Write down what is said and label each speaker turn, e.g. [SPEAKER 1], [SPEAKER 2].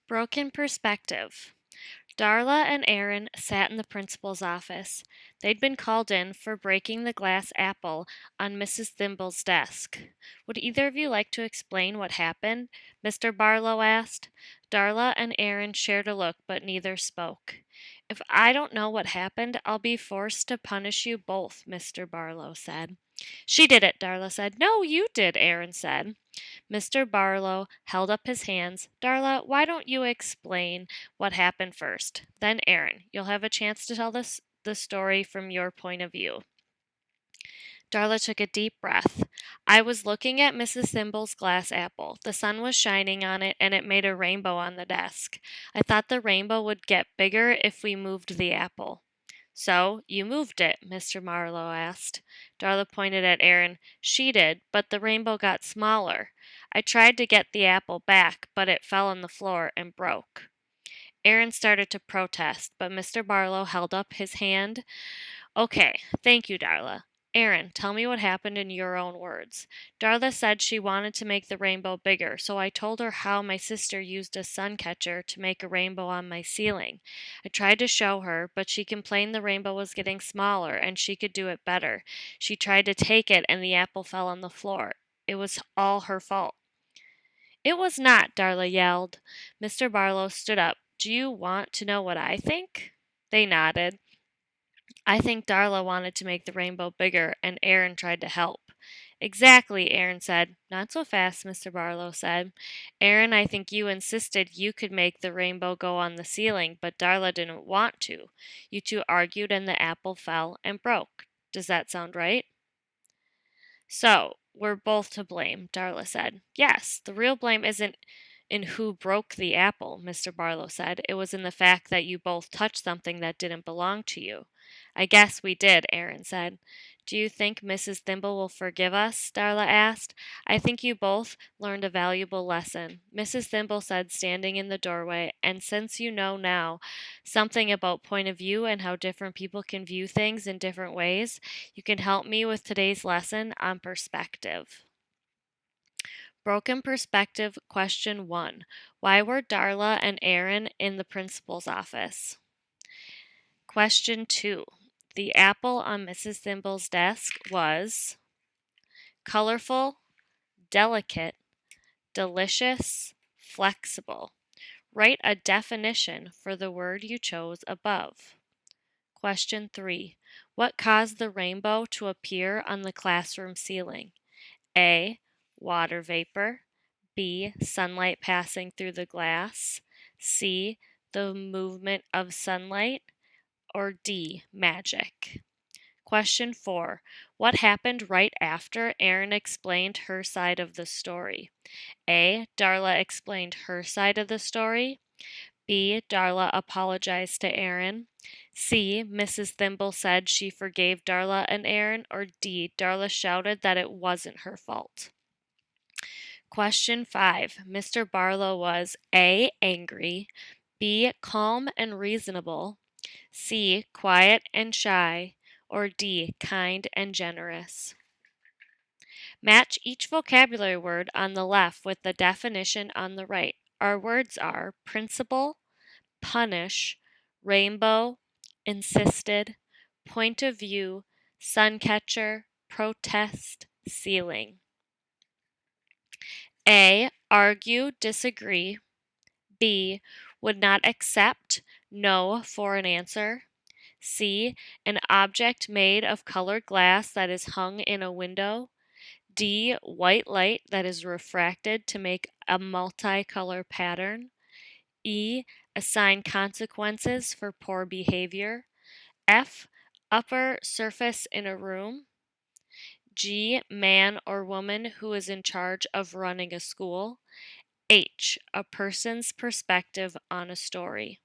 [SPEAKER 1] Broken perspective. Darla and Aaron sat in the principal's office. They'd been called in for breaking the glass apple on Mrs. Thimble's desk. Would either of you like to explain what happened? Mr. Barlow asked. Darla and Aaron shared a look, but neither spoke. If I don't know what happened, I'll be forced to punish you both, Mr. Barlow said. She did it, Darla said. No, you did, Aaron said. Mr. Barlow held up his hands. Darla, why don't you explain what happened first? Then Aaron, you'll have a chance to tell the story from your point of view. Darla took a deep breath. I was looking at Mrs. Thimble's glass apple. The sun was shining on it, and it made a rainbow on the desk. I thought the rainbow would get bigger if we moved the apple. So, you moved it? Mr. Marlowe asked. Darla pointed at Aaron. She did, but the rainbow got smaller. I tried to get the apple back, but it fell on the floor and broke. Aaron started to protest, but Mr. Barlow held up his hand. Okay, thank you, Darla. Aaron, tell me what happened in your own words. Darla said she wanted to make the rainbow bigger, so I told her how my sister used a sun catcher to make a rainbow on my ceiling. I tried to show her, but she complained the rainbow was getting smaller and she could do it better. She tried to take it and the apple fell on the floor. It was all her fault. It was not, Darla yelled. Mr. Barlow stood up. Do you want to know what I think? They nodded. I think Darla wanted to make the rainbow bigger, and Aaron tried to help. Exactly, Aaron said. Not so fast, Mr. Barlow said. Aaron, I think you insisted you could make the rainbow go on the ceiling, but Darla didn't want to. You two argued, and the apple fell and broke. Does that sound right? So, we're both to blame, Darla said. Yes, the real blame isn't in who broke the apple, Mr. Barlow said. It was in the fact that you both touched something that didn't belong to you. I guess we did, Aaron said. Do you think Mrs. Thimble will forgive us? Darla asked. I think you both learned a valuable lesson, Mrs. Thimble said, standing in the doorway, and since you know now something about point of view and how different people can view things in different ways, you can help me with today's lesson on perspective. Broken perspective question 1. Why were Darla and Aaron in the principal's office? Question 2. The apple on Mrs. Thimble's desk was colorful, delicate, delicious, flexible. Write a definition for the word you chose above. Question 3. What caused the rainbow to appear on the classroom ceiling? A. Water vapor. B. Sunlight passing through the glass. C. The movement of sunlight. Or D. Magic. Question 4. What happened right after Aaron explained her side of the story? A. Darla explained her side of the story. B. Darla apologized to Aaron. C. Mrs. Thimble said she forgave Darla and Aaron. Or D. Darla shouted that it wasn't her fault. Question 5. Mr. Barlow was A. Angry. B. Calm and reasonable. C. Quiet and shy. Or D. Kind and generous. Match each vocabulary word on the left with the definition on the right. Our words are principle, punish, rainbow, insisted, point of view, suncatcher, protest, ceiling. A. Argue, disagree. B. Would not accept, no for an answer. C. An object made of colored glass that is hung in a window. D. White light that is refracted to make a multicolor pattern. E. Assign consequences for poor behavior. F. Upper surface in a room. G. Man or woman who is in charge of running a school. H. A person's perspective on a story.